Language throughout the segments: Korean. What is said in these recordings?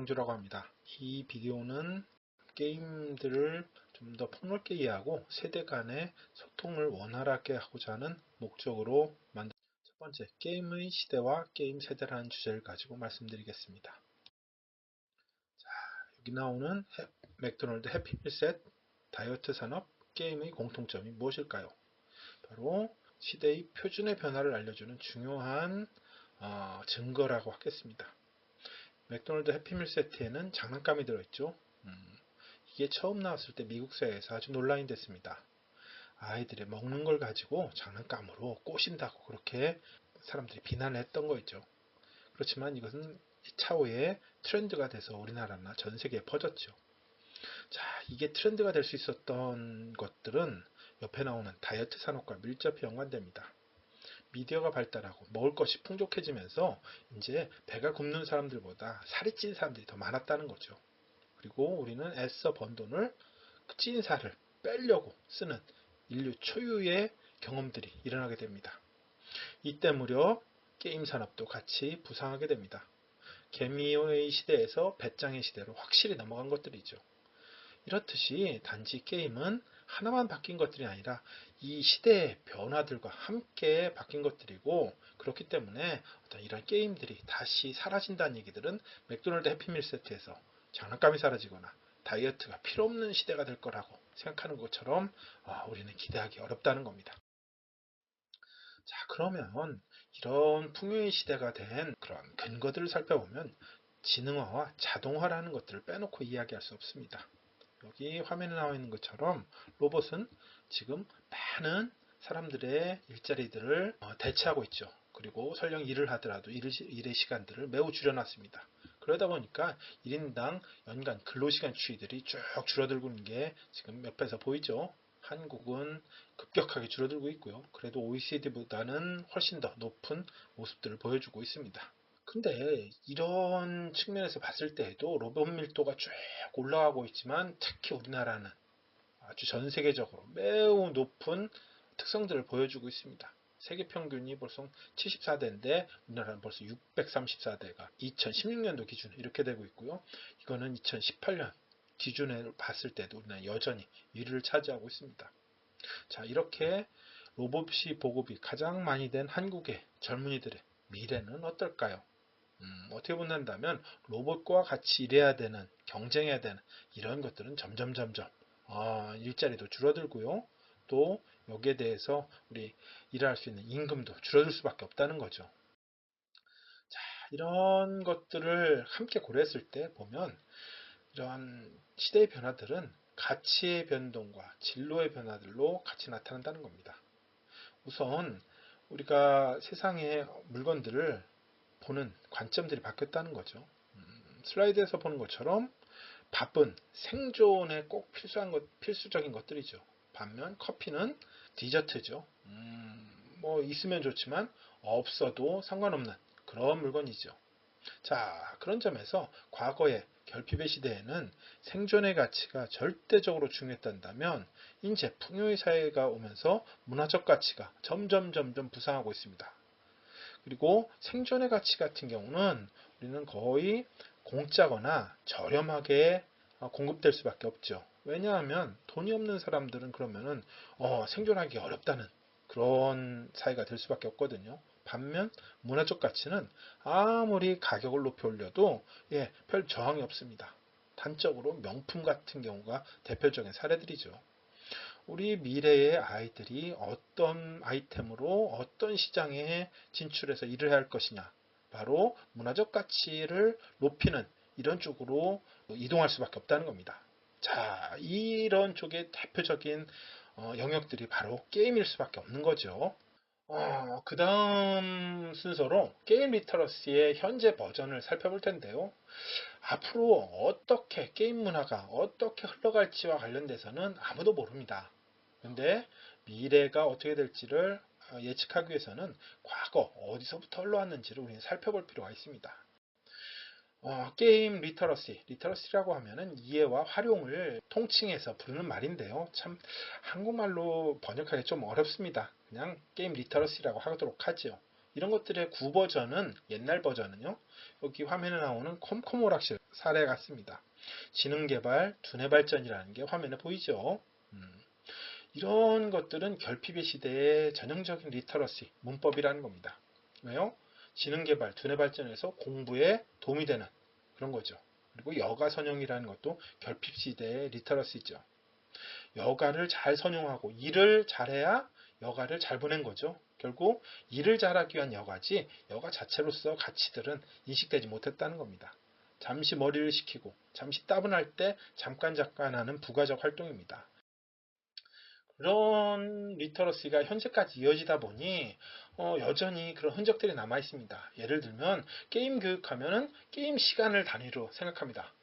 이상주라고 합니다. 이 비디오는 게임들을 좀 더 폭넓게 이해하고 세대 간의 소통을 원활하게 하고자 하는 목적으로 만든 첫 번째, 게임의 시대와 게임 세대라는 주제를 가지고 말씀드리겠습니다. 자, 여기 나오는 맥도날드 해피밀셋 다이어트 산업 게임의 공통점이 무엇일까요? 바로 시대의 표준의 변화를 알려주는 중요한 증거라고 하겠습니다. 맥도날드 해피밀 세트에는 장난감이 들어있죠. 이게 처음 나왔을 때 미국 사회에서 아주 논란이 됐습니다. 아이들이 먹는 걸 가지고 장난감으로 꼬신다고 그렇게 사람들이 비난을 했던 거있죠. 그렇지만 이것은 차후에 트렌드가 돼서 우리나라나 전 세계에 퍼졌죠. 자, 이게 트렌드가 될 수 있었던 것들은 옆에 나오는 다이어트 산업과 밀접히 연관됩니다. 미디어가 발달하고 먹을 것이 풍족해지면서 이제 배가 굶는 사람들보다 살이 찐 사람들이 더 많았다는 거죠. 그리고 우리는 애써 번 돈을 찐 살을 빼려고 쓰는 인류 초유의 경험들이 일어나게 됩니다. 이때 무렵 게임 산업도 같이 부상하게 됩니다. 개미의 시대에서 배짱의 시대로 확실히 넘어간 것들이죠. 이렇듯이 단지 게임은 하나만 바뀐 것들이 아니라 이 시대의 변화들과 함께 바뀐 것들이고, 그렇기 때문에 어떤 이런 게임들이 다시 사라진다는 얘기들은 맥도날드 해피밀 세트에서 장난감이 사라지거나 다이어트가 필요 없는 시대가 될 거라고 생각하는 것처럼 우리는 기대하기 어렵다는 겁니다. 자, 그러면 이런 풍요의 시대가 된 그런 근거들을 살펴보면 지능화와 자동화라는 것들을 빼놓고 이야기할 수 없습니다. 여기 화면에 나와 있는 것처럼 로봇은 지금 많은 사람들의 일자리들을 대체하고 있죠. 그리고 설령 일을 하더라도 일의 시간들을 매우 줄여놨습니다. 그러다 보니까 1인당 연간 근로시간 추이들이 쭉 줄어들고 있는 게 지금 옆에서 보이죠. 한국은 급격하게 줄어들고 있고요. 그래도 OECD보다는 훨씬 더 높은 모습들을 보여주고 있습니다. 근데 이런 측면에서 봤을 때에도 로봇 밀도가 쭉 올라가고 있지만 특히 우리나라는 아주 전 세계적으로 매우 높은 특성들을 보여주고 있습니다. 세계 평균이 벌써 74대인데 우리나라는 벌써 634대가 2016년도 기준 이렇게 되고 있고요. 이거는 2018년 기준을 봤을 때도 우리나라 여전히 1위를 차지하고 있습니다. 자, 이렇게 로봇이 보급이 가장 많이 된 한국의 젊은이들의 미래는 어떨까요? 어떻게 본다면 로봇과 같이 일해야 되는, 경쟁해야 되는 이런 것들은 점점 일자리도 줄어들고요. 또 여기에 대해서 우리 일할 수 있는 임금도 줄어들 수밖에 없다는 거죠. 자, 이런 것들을 함께 고려했을 때 보면 이러한 시대의 변화들은 가치의 변동과 진로의 변화들로 같이 나타난다는 겁니다. 우선 우리가 세상의 물건들을 보는 관점들이 바뀌었다는 거죠. 슬라이드에서 보는 것처럼 밥은 생존에 꼭 필수적인 것들이죠. 반면 커피는 디저트죠. 뭐 있으면 좋지만 없어도 상관없는 그런 물건이죠. 자, 그런 점에서 과거의 결핍의 시대에는 생존의 가치가 절대적으로 중요했다면 이제 풍요의 사회가 오면서 문화적 가치가 점점 부상하고 있습니다. 그리고 생존의 가치 같은 경우는 우리는 거의 공짜거나 저렴하게 공급될 수밖에 없죠. 왜냐하면 돈이 없는 사람들은 그러면은 생존하기 어렵다는 그런 사회가 될 수밖에 없거든요. 반면 문화적 가치는 아무리 가격을 높이 올려도 별 저항이 없습니다. 단적으로 명품 같은 경우가 대표적인 사례들이죠. 우리 미래의 아이들이 어떤 아이템으로 어떤 시장에 진출해서 일을 해야 할 것이냐, 바로 문화적 가치를 높이는 이런 쪽으로 이동할 수밖에 없다는 겁니다. 자, 이런 쪽의 대표적인 영역들이 바로 게임일 수밖에 없는 거죠. 그 다음 순서로 게임 리터러시의 현재 버전을 살펴볼 텐데요. 앞으로 어떻게 게임 문화가 어떻게 흘러갈지와 관련돼서는 아무도 모릅니다. 그런데 미래가 어떻게 될지를 예측하기 위해서는 과거 어디서부터 흘러왔는지를 우리는 살펴볼 필요가 있습니다. 게임 리터러시라고 하면은 이해와 활용을 통칭해서 부르는 말인데요. 참 한국말로 번역하기 좀 어렵습니다. 그냥 게임 리터러시라고 하도록 하죠. 이런 것들의 구버전은 옛날 버전은요. 여기 화면에 나오는 컴컴 오락실 사례 같습니다. 지능개발, 두뇌발전이라는 게 화면에 보이죠. 이런 것들은 결핍의 시대의 전형적인 리터러시, 문법이라는 겁니다. 왜요? 지능개발, 두뇌발전에서 공부에 도움이 되는 그런 거죠. 그리고 여가 선용이라는 것도 결핍 시대의 리터러시죠. 여가를 잘 선용하고 일을 잘해야 여가를 잘 보낸 거죠. 결국 일을 잘하기 위한 여가지 여가 자체로서 가치들은 인식되지 못했다는 겁니다. 잠시 머리를 식히고 잠시 따분할 때 잠깐 하는 부가적 활동입니다. 그런 리터러시가 현재까지 이어지다 보니 여전히 그런 흔적들이 남아 있습니다. 예를 들면 게임 교육하면은 게임 시간을 단위로 생각합니다.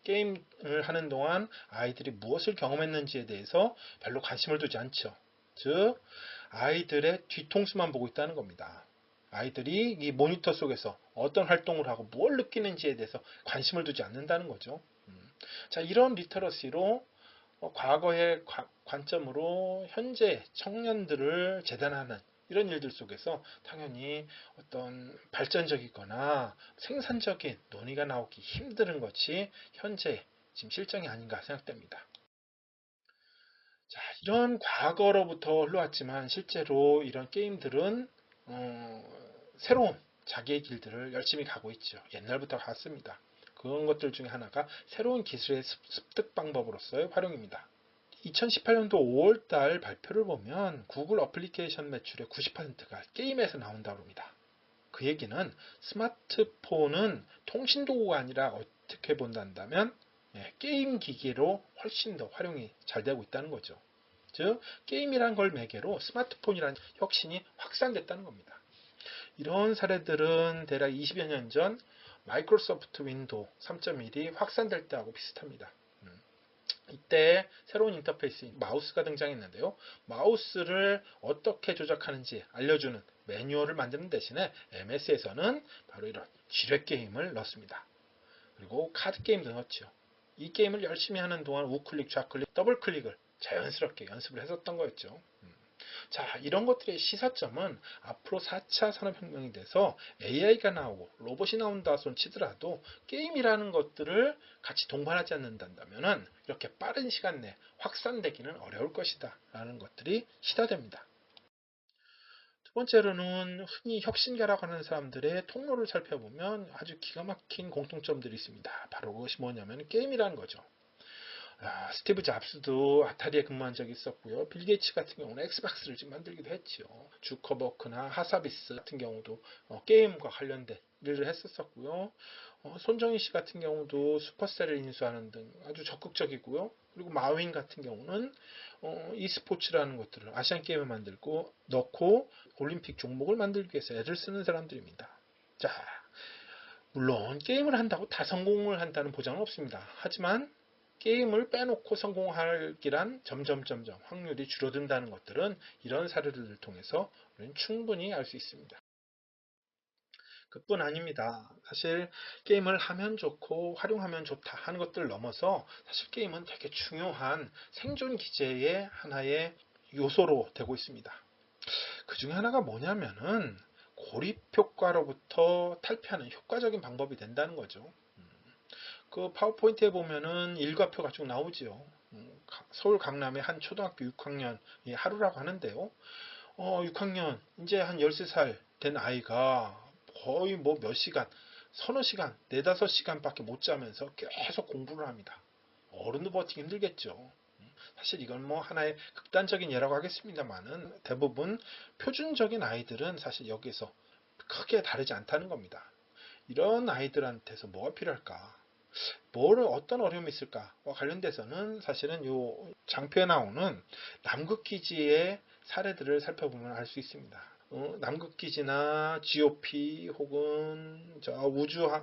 게임을 하는 동안 아이들이 무엇을 경험했는지에 대해서 별로 관심을 두지 않죠. 즉 아이들의 뒤통수만 보고 있다는 겁니다. 아이들이 이 모니터 속에서 어떤 활동을 하고 뭘 느끼는지에 대해서 관심을 두지 않는다는 거죠. 자, 이런 리터러시로 과거의 관점으로 현재 청년들을 재단하는 이런 일들 속에서 당연히 어떤 발전적이거나 생산적인 논의가 나오기 힘든 것이 현재 지금 실정이 아닌가 생각됩니다. 자, 이런 과거로부터 흘러왔지만 실제로 이런 게임들은 새로운 자기의 길들을 열심히 가고 있죠. 옛날부터 갔습니다. 그런 것들 중에 하나가 새로운 기술의 습득 방법으로서의 활용입니다. 2018년도 5월달 발표를 보면 구글 어플리케이션 매출의 90%가 게임에서 나온다고 합니다. 그 얘기는 스마트폰은 통신도구가 아니라 어떻게 본다면 게임 기기로 훨씬 더 활용이 잘 되고 있다는 거죠. 즉 게임이란 걸 매개로 스마트폰이라는 혁신이 확산됐다는 겁니다. 이런 사례들은 대략 20여 년 전 마이크로소프트 윈도우 3.1이 확산될 때하고 비슷합니다. 이때 새로운 인터페이스 마우스가 등장했는데요. 마우스를 어떻게 조작하는지 알려주는 매뉴얼을 만드는 대신에 MS에서는 바로 이런 지뢰 게임을 넣습니다. 그리고 카드 게임도 넣었죠. 이 게임을 열심히 하는 동안 우클릭, 좌클릭, 더블클릭을 자연스럽게 연습을 했었던 거였죠. 자, 이런 것들의 시사점은 앞으로 4차 산업혁명이 돼서 AI가 나오고 로봇이 나온다 손 치더라도 게임이라는 것들을 같이 동반하지 않는다면 이렇게 빠른 시간 내에 확산되기는 어려울 것이다 라는 것들이 시사됩니다. 두 번째로는 흔히 혁신가라고 하는 사람들의 통로를 살펴보면 아주 기가 막힌 공통점들이 있습니다. 바로 그것이 뭐냐면 게임이라는 거죠. 스티브 잡스도 아타리에 근무한 적이 있었고요. 빌 게이츠 같은 경우는 엑스박스를 지금 만들기도 했죠. 주커버크나 하사비스 같은 경우도 게임과 관련된 일을 했었고요. 손정희 씨 같은 경우도 슈퍼셀을 인수하는 등 아주 적극적이고요. 그리고 마윈 같은 경우는 e스포츠라는 것들을 아시안 게임을 만들고 넣고 올림픽 종목을 만들기 위해서 애를 쓰는 사람들입니다. 자, 물론 게임을 한다고 다 성공을 한다는 보장은 없습니다. 하지만 게임을 빼놓고 성공하기란 점점 확률이 줄어든다는 것들은 이런 사례들을 통해서 우리는 충분히 알 수 있습니다. 그뿐 아닙니다. 사실 게임을 하면 좋고 활용하면 좋다 하는 것들을 넘어서 사실 게임은 되게 중요한 생존 기제의 하나의 요소로 되고 있습니다. 그 중에 하나가 뭐냐면은 고립 효과로부터 탈피하는 효과적인 방법이 된다는 거죠. 그 파워포인트에 보면은 일과표가 쭉 나오지요. 서울 강남의 한 초등학교 6학년이 하루라고 하는데요. 6학년 이제 한 13살 된 아이가 거의 뭐 몇 시간, 서너 시간, 네다섯 시간밖에 못 자면서 계속 공부를 합니다. 어른도 버티기 힘들겠죠. 사실 이건 뭐 하나의 극단적인 예라고 하겠습니다만은 대부분 표준적인 아이들은 사실 여기서 크게 다르지 않다는 겁니다. 이런 아이들한테서 뭐가 필요할까? 어떤 어려움이 있을까와 관련돼서는 사실은 요 장표에 나오는 남극기지의 사례들을 살펴보면 알 수 있습니다. 남극기지나 GOP 혹은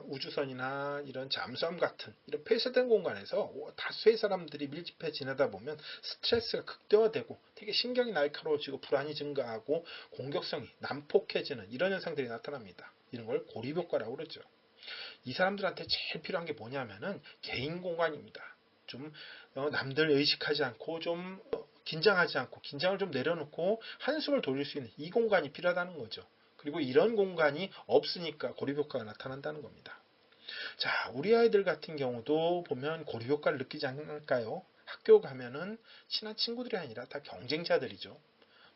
우주선이나 이런 잠수함 같은 이런 폐쇄된 공간에서 다수의 사람들이 밀집해 지내다 보면 스트레스가 극대화되고 되게 신경이 날카로워지고 불안이 증가하고 공격성이 난폭해지는 이런 현상들이 나타납니다. 이런 걸 고립효과라고 그러죠. 이 사람들한테 제일 필요한 게 뭐냐면은 개인 공간입니다. 좀 남들 의식하지 않고 좀 긴장하지 않고 긴장을 좀 내려놓고 한숨을 돌릴 수 있는 이 공간이 필요하다는 거죠. 그리고 이런 공간이 없으니까 고립효과가 나타난다는 겁니다. 자, 우리 아이들 같은 경우도 보면 고립효과를 느끼지 않을까요? 학교 가면은 친한 친구들이 아니라 다 경쟁자들이죠.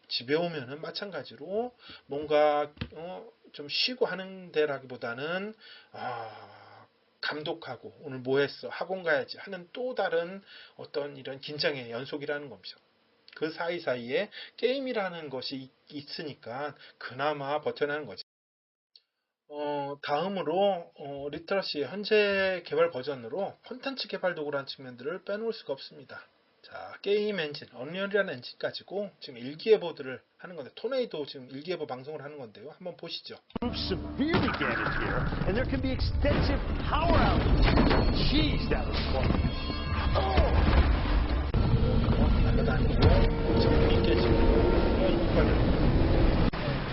집에 오면은 마찬가지로 뭔가 좀 쉬고 하는 데라기보다는 감독하고 오늘 뭐 했어? 학원 가야지 하는 또 다른 어떤 이런 긴장의 연속이라는 겁니다. 그 사이사이에 게임이라는 것이 있으니까 그나마 버텨나는 거죠. 다음으로 리터러시 현재 개발 버전으로 콘텐츠 개발 도구라는 측면들을 빼놓을 수가 없습니다. 자, 게임 엔진, 언리얼이라는 엔진 가지고 지금 일기예보들을 하는 건데, 토네이도 지금 일기예보 방송을 하는 건데요. 한번 보시죠. Severely damaged here, and there can be extensive power outages. Jeez, that was close. 날아다니고 지금 깨지고 이런 효과를.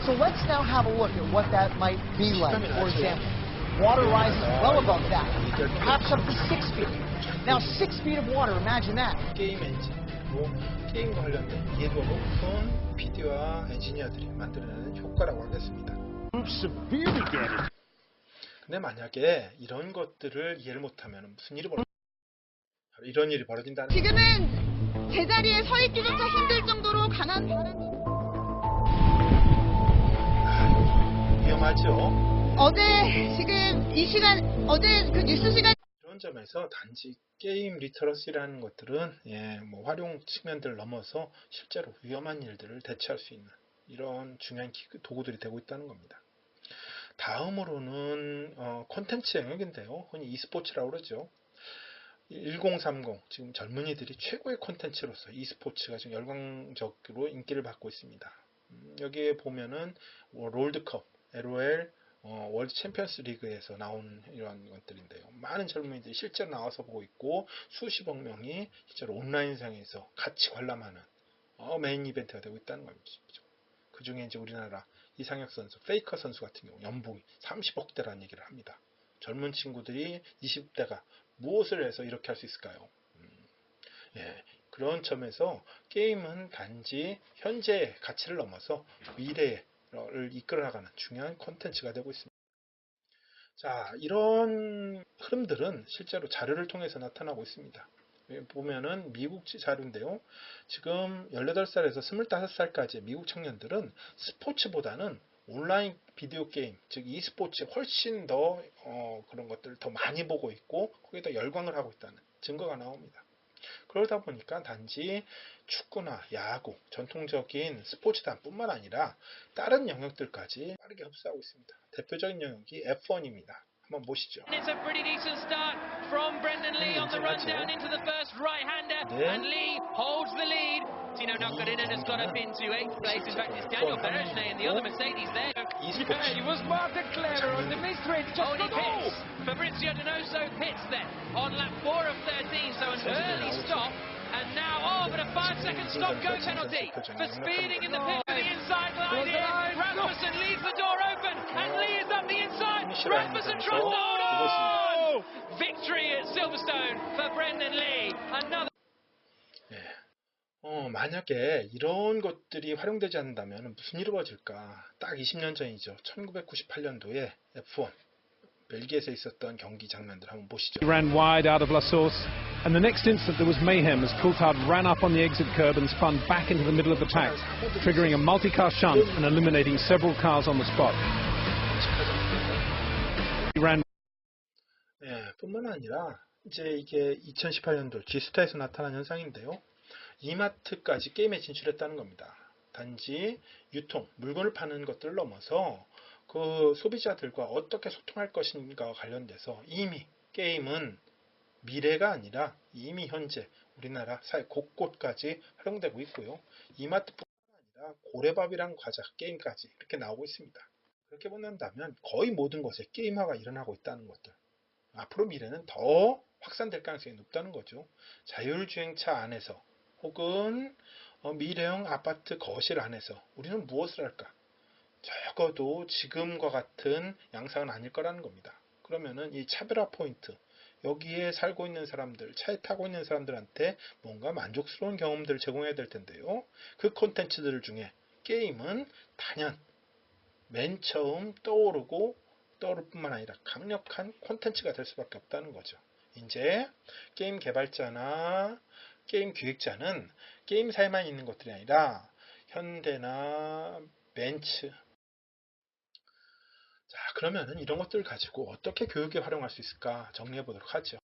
So let's now have a look at what that might be like. For example, water rises well above that, perhaps up to 6 feet. Now 6 feet of water, imagine that. 게임 엔진으로 게임과 관련된 이해도가 높은 PD와 엔지니어들이 만들어내는 효과라고 하겠습니다. Severely damaged. 근데 만약에 이런 것들을 이해를 못하면 무슨 일이 이런 일이 벌어진다는 지금은 제자리에 서 있기조차 힘들 정도로 강한 바람이 위험하죠. 어제 그 뉴스 시간 이런 점에서 단지 게임 리터러시라는 것들은 뭐 활용 측면들을 넘어서 실제로 위험한 일들을 대처할 수 있는 이런 중요한 도구들이 되고 있다는 겁니다. 다음으로는 콘텐츠 영역인데요. 흔히 e스포츠라고 그러죠. 1030 지금 젊은이들이 최고의 콘텐츠로서 e스포츠가 지금 열광적으로 인기를 받고 있습니다. 여기에 보면은 롤드컵, LOL, 월드 챔피언스 리그에서 나오는 이런 것들인데요. 많은 젊은이들이 실제로 나와서 보고 있고 수십억 명이 실제로 온라인상에서 같이 관람하는 메인 이벤트가 되고 있다는 겁니다. 그 중에 이제 우리나라 이상혁 선수, 페이커 선수 같은 경우 연봉이 30억대라는 얘기를 합니다. 젊은 친구들이 20대가 무엇을 해서 이렇게 할 수 있을까요? 그런 점에서 게임은 단지 현재의 가치를 넘어서 미래를 이끌어나가는 중요한 콘텐츠가 되고 있습니다. 자, 이런 흐름들은 실제로 자료를 통해서 나타나고 있습니다. 보면은 미국 자료인데요. 지금 18살에서 25살까지의 미국 청년들은 스포츠보다는 온라인 비디오 게임, 즉 e스포츠에 훨씬 더 그런 것들을 더 많이 보고 있고 거기에 더 열광을 하고 있다는 증거가 나옵니다. 그러다 보니까 단지 축구나 야구, 전통적인 스포츠단뿐만 아니라 다른 영역들까지 빠르게 흡수하고 있습니다. 대표적인 영역이 F1입니다. 한번 보시죠. It's a pretty decent start from Brendan Lee on the run down into the first right-hander, and Lee holds the lead. Tino Nakarinen has got up into 8th place. In fact, it's Daniel Berejne in the other Mercedes there. Yeah, he was Martin Clever on the mid-straight. Only pits. Fabrizio Donoso pits then on lap 4 of 13, so an early stop. And now, but a 5-second stop-go penalty for speeding in the pit with the inside line here. Rasmussen leaves the door open, and Lee is up the inside. Rasmussen tries to hold on! Victory at Silverstone for Brendan Lee. Another. 만약에 이런 것들이 활용되지 않는다면 무슨 일이 벌어질까? 딱 20년 전이죠. 1998년도에 F1 벨기에에서 있었던 경기 장면들 한번 보시죠. He ran wide out of La Source, and the next instant there was mayhem as Coulthard ran up on the exit curb and spun back into the middle of the pack, triggering a multi-car shunt and eliminating several cars on the spot. He ran. 뿐만 아니라 이제 이게 2018년도 G스타에서 나타난 현상인데요. 이마트까지 게임에 진출했다는 겁니다. 단지 유통, 물건을 파는 것들을 넘어서 그 소비자들과 어떻게 소통할 것인가와 관련돼서 이미 게임은 미래가 아니라 이미 현재 우리나라 사회 곳곳까지 활용되고 있고요. 이마트뿐만 아니라 고래밥이랑 과자, 게임까지 이렇게 나오고 있습니다. 그렇게 본다면 거의 모든 곳에 게임화가 일어나고 있다는 것들. 앞으로 미래는 더 확산될 가능성이 높다는 거죠. 자율주행차 안에서 혹은 미래형 아파트 거실 안에서 우리는 무엇을 할까? 적어도 지금과 같은 양상은 아닐 거라는 겁니다. 그러면은 이 차별화 포인트, 여기에 살고 있는 사람들, 차에 타고 있는 사람들한테 뭔가 만족스러운 경험들을 제공해야 될 텐데요. 그 콘텐츠들 중에 게임은 단연 맨 처음 떠오를 뿐만 아니라 강력한 콘텐츠가 될 수밖에 없다는 거죠. 이제 게임 개발자나 게임 기획자는 게임사에만 있는 것들이 아니라 현대나 벤츠. 자, 그러면은 이런 것들을 가지고 어떻게 교육에 활용할 수 있을까 정리해 보도록 하죠.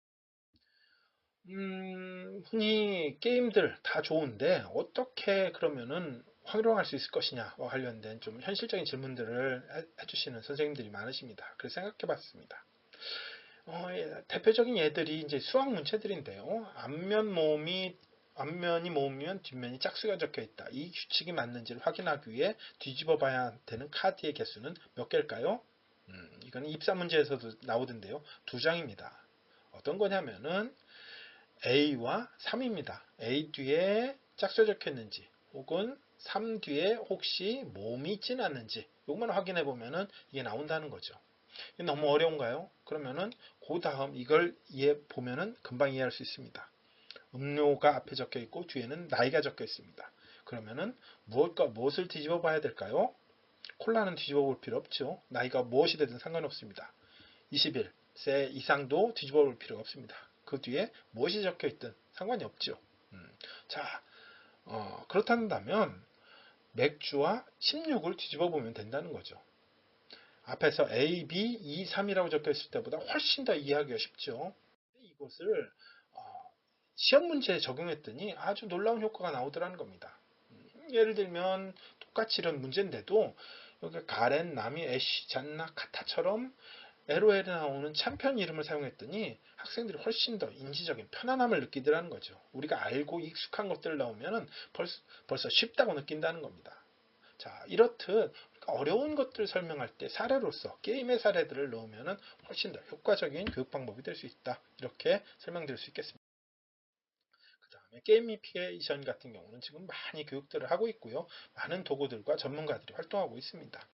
흔히 게임들 다 좋은데 어떻게 그러면은 활용할 수 있을 것이냐와 관련된 좀 현실적인 질문들을 해주시는 선생님들이 많으십니다. 그래서 생각해 봤습니다. 대표적인 예들이 이제 수학 문제들인데요. 앞면이 모으면 뒷면이 짝수가 적혀 있다. 이 규칙이 맞는지를 확인하기 위해 뒤집어 봐야 되는 카드의 개수는 몇 개일까요? 이거는 입사 문제에서도 나오던데요. 2장입니다. 어떤 거냐면은 A와 3입니다. A 뒤에 짝수가 적혀 있는지 혹은 3 뒤에 혹시 모음이 있지는 않는지 이것만 확인해 보면은 이게 나온다는 거죠. 이게 너무 어려운가요? 그러면은 그 다음 이걸 보면은 금방 이해할 수 있습니다. 음료가 앞에 적혀 있고 뒤에는 나이가 적혀 있습니다. 그러면은 무엇을 뒤집어 봐야 될까요? 콜라는 뒤집어 볼 필요 없죠. 나이가 무엇이 되든 상관없습니다. 21세 이상도 뒤집어 볼 필요가 없습니다. 그 뒤에 무엇이 적혀 있든 상관이 없죠. 자, 그렇다면 맥주와 16을 뒤집어 보면 된다는 거죠. 앞에서 A, B, 2, 3이라고 적혀 있을 때보다 훨씬 더 이해하기가 쉽죠. 이것을 시험 문제에 적용했더니 아주 놀라운 효과가 나오더라는 겁니다. 예를 들면 똑같이 이런 문제인데도 여기 가렌, 나미, 애쉬, 잔나, 카타처럼 LOL에 나오는 챔피언 이름을 사용했더니 학생들이 훨씬 더 인지적인 편안함을 느끼더라는 거죠. 우리가 알고 익숙한 것들을 나오면 벌써 쉽다고 느낀다는 겁니다. 자, 이렇듯 어려운 것들을 설명할 때 사례로서 게임의 사례들을 넣으면 훨씬 더 효과적인 교육 방법이 될 수 있다. 이렇게 설명드릴 수 있겠습니다. 그 다음에 게이미피케이션 같은 경우는 지금 많이 교육들을 하고 있고요. 많은 도구들과 전문가들이 활동하고 있습니다.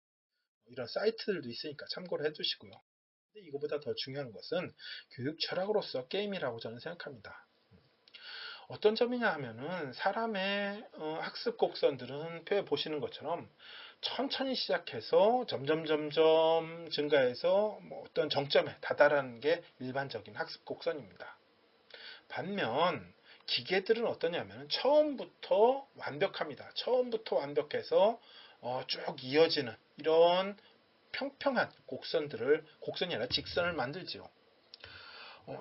이런 사이트들도 있으니까 참고를 해주시고요. 근데 이거보다 더 중요한 것은 교육 철학으로서 게임이라고 저는 생각합니다. 어떤 점이냐 하면은 사람의 학습 곡선들은 표에 보시는 것처럼 천천히 시작해서 점점 증가해서 어떤 정점에 다다르는 게 일반적인 학습 곡선입니다. 반면 기계들은 어떠냐면 처음부터 완벽합니다. 처음부터 완벽해서 쭉 이어지는 이런 평평한 곡선이 아니라 직선을 만들죠.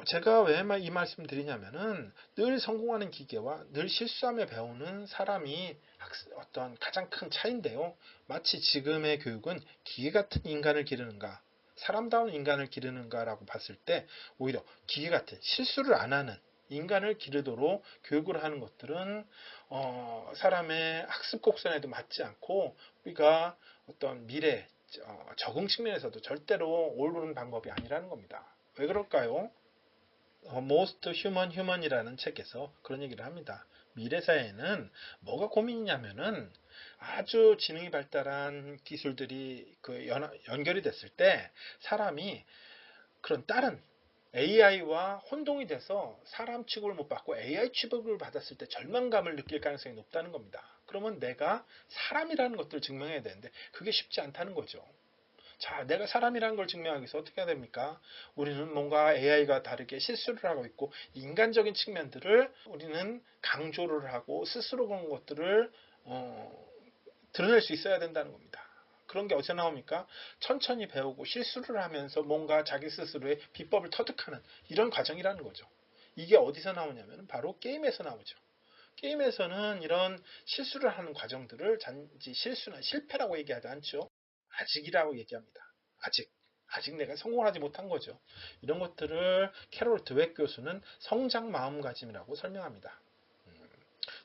제가 왜 이 말씀 드리냐면은 늘 성공하는 기계와 늘 실수하며 배우는 사람이 어떤 가장 큰 차이인데요. 마치 지금의 교육은 기계 같은 인간을 기르는가 사람다운 인간을 기르는가라고 봤을 때 오히려 기계 같은 실수를 안 하는 인간을 기르도록 교육을 하는 것들은 사람의 학습 곡선에도 맞지 않고 우리가 어떤 미래 적응 측면에서도 절대로 옳은 방법이 아니라는 겁니다. 왜 그럴까요? Most Human이라는 책에서 그런 얘기를 합니다. 미래 사회에는 뭐가 고민이냐면은 아주 지능이 발달한 기술들이 연결이 됐을 때 사람이 그런 다른 AI와 혼동이 돼서 사람 취급을 못 받고 AI 취급을 받았을 때 절망감을 느낄 가능성이 높다는 겁니다. 그러면 내가 사람이라는 것들을 증명해야 되는데 그게 쉽지 않다는 거죠. 자, 내가 사람이라는 걸 증명하기 위해서 어떻게 해야 됩니까? 우리는 뭔가 AI가 다르게 실수를 하고 있고 인간적인 측면들을 우리는 강조를 하고 스스로 그런 것들을 드러낼 수 있어야 된다는 겁니다. 그런 게 어디서 나옵니까? 천천히 배우고 실수를 하면서 뭔가 자기 스스로의 비법을 터득하는 이런 과정이라는 거죠. 이게 어디서 나오냐면 바로 게임에서 나오죠. 게임에서는 이런 실수를 하는 과정들을 단지 실수나 실패라고 얘기하지 않죠. 아직이라고 얘기합니다. 아직 내가 성공하지 못한 거죠. 이런 것들을 캐롤 드웩 교수는 성장 마음가짐이라고 설명합니다.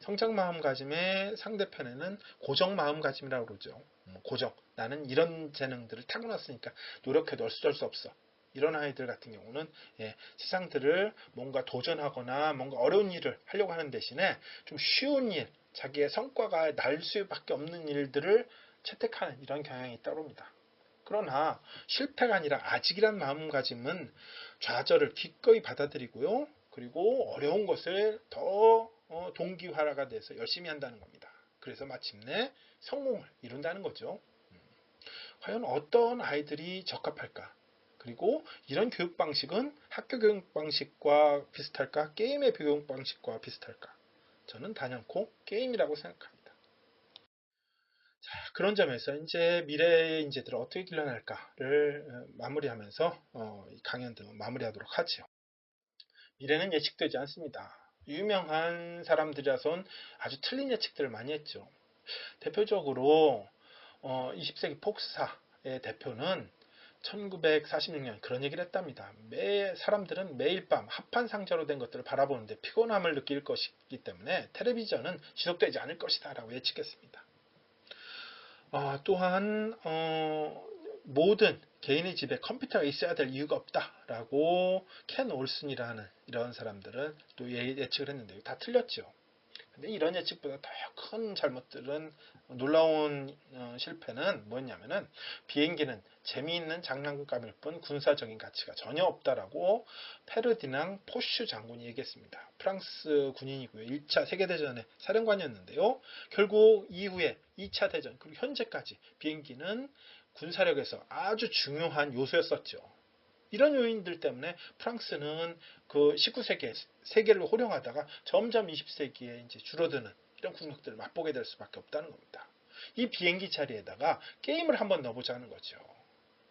성장 마음가짐의 상대편에는 고정 마음가짐이라고 그러죠. 고정. 나는 이런 재능들을 타고났으니까 노력해도 어쩔 수 없어. 이런 아이들 같은 경우는 세상들을 뭔가 도전하거나 뭔가 어려운 일을 하려고 하는 대신에 좀 쉬운 일, 자기의 성과가 날 수밖에 없는 일들을 채택하는 이런 경향이 있다고 합니다. 그러나 실패가 아니라 아직이란 마음가짐은 좌절을 기꺼이 받아들이고요. 그리고 어려운 것을 더 동기화가 돼서 열심히 한다는 겁니다. 그래서 마침내 성공을 이룬다는 거죠. 과연 어떤 아이들이 적합할까? 그리고 이런 교육 방식은 학교 교육 방식과 비슷할까? 게임의 교육 방식과 비슷할까? 저는 단연코 게임이라고 생각합니다. 자, 그런 점에서 이제 미래의 인재들을 어떻게 길러낼까를 마무리하면서 이 강연도 마무리하도록 하죠. 미래는 예측되지 않습니다. 유명한 사람들이라선 아주 틀린 예측들을 많이 했죠. 대표적으로 20세기 폭스사의 대표는 1946년 그런 얘기를 했답니다. 사람들은 매일 밤 합판상자로 된 것들을 바라보는데 피곤함을 느낄 것이기 때문에 텔레비전은 지속되지 않을 것이다 라고 예측했습니다. 또한 모든 개인의 집에 컴퓨터가 있어야 될 이유가 없다라고 켄 올슨이라는 이런 사람들은 또 예측을 했는데요. 다 틀렸죠. 근데 이런 예측보다 더 큰 잘못들은 놀라운 실패는 뭐였냐면은 비행기는 재미있는 장난감일 뿐 군사적인 가치가 전혀 없다라고 페르디낭 포슈 장군이 얘기했습니다. 프랑스 군인이고요. 1차 세계대전의 사령관이었는데요. 결국 이후에 2차 대전 그리고 현재까지 비행기는 군사력에서 아주 중요한 요소였었죠. 이런 요인들 때문에 프랑스는 그 19세기에 세계를 호령하다가 점점 20세기에 이제 줄어드는 이런 국력들을 맛보게 될 수밖에 없다는 겁니다. 이 비행기 자리에다가 게임을 한번 넣어보자는 거죠.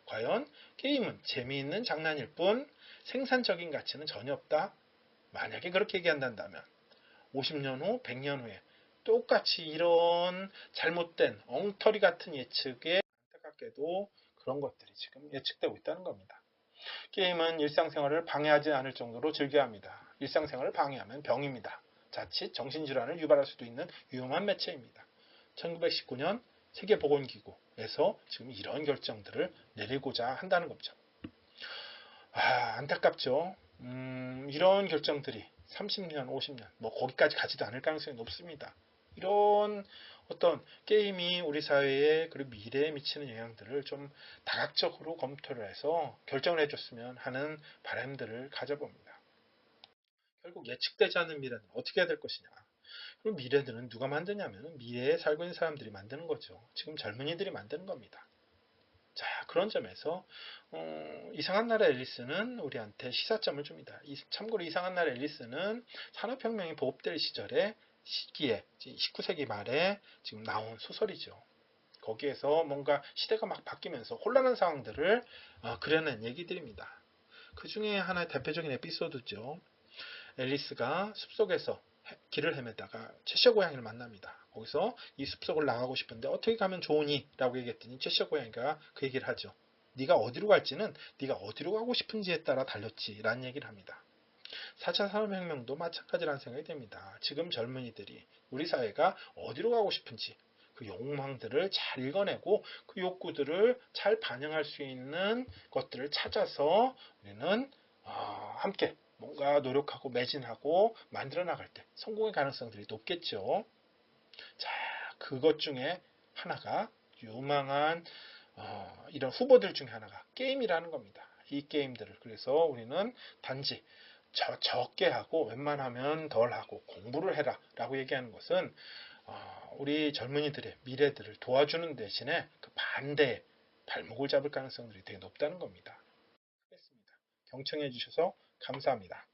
과연 게임은 재미있는 장난일 뿐 생산적인 가치는 전혀 없다? 만약에 그렇게 얘기한다면 50년 후, 100년 후에 똑같이 이런 잘못된 엉터리 같은 예측에 안타깝게도 그런 것들이 지금 예측되고 있다는 겁니다. 게임은 일상생활을 방해하지 않을 정도로 즐겨야 합니다. 일상생활을 방해하면 병입니다. 자칫 정신질환을 유발할 수도 있는 위험한 매체입니다. 1919년 세계보건기구에서 지금 이런 결정들을 내리고자 한다는 겁니다. 안타깝죠. 이런 결정들이 30년, 50년, 거기까지 가지도 않을 가능성이 높습니다. 이런 어떤 게임이 우리 사회에 그리고 미래에 미치는 영향들을 좀 다각적으로 검토를 해서 결정을 해줬으면 하는 바람들을 가져봅니다. 결국 예측되지 않는 미래는 어떻게 해야 될 것이냐. 그럼 미래들은 누가 만드냐면 미래에 살고 있는 사람들이 만드는 거죠. 지금 젊은이들이 만드는 겁니다. 자, 그런 점에서 이상한 나라 앨리스는 우리한테 시사점을 줍니다. 참고로 이상한 나라 앨리스는 산업혁명이 보급될 시기에 19세기 말에 지금 나온 소설이죠. 거기에서 뭔가 시대가 막 바뀌면서 혼란한 상황들을 그려낸 얘기들입니다. 그 중에 하나의 대표적인 에피소드죠. 앨리스가 숲속에서 길을 헤매다가 채셔 고양이를 만납니다. 거기서 이 숲속을 나가고 싶은데 어떻게 가면 좋으니? 라고 얘기했더니 채셔 고양이가 그 얘기를 하죠. 네가 어디로 갈지는 네가 어디로 가고 싶은지에 따라 달렸지 라는 얘기를 합니다. 4차 산업혁명도 마찬가지라는 생각이 듭니다. 지금 젊은이들이 우리 사회가 어디로 가고 싶은지 그 욕망들을 잘 읽어내고 그 욕구들을 잘 반영할 수 있는 것들을 찾아서 우리는 함께 뭔가 노력하고 매진하고 만들어 나갈 때 성공의 가능성들이 높겠죠. 자, 그것 중에 하나가 유망한 이런 후보들 중에 하나가 게임이라는 겁니다. 이 게임들을 그래서 우리는 단지 적게 하고 웬만하면 덜 하고 공부를 해라 라고 얘기하는 것은 우리 젊은이들의 미래들을 도와주는 대신에 그 반대의 발목을 잡을 가능성들이 되게 높다는 겁니다. 경청해 주셔서 감사합니다.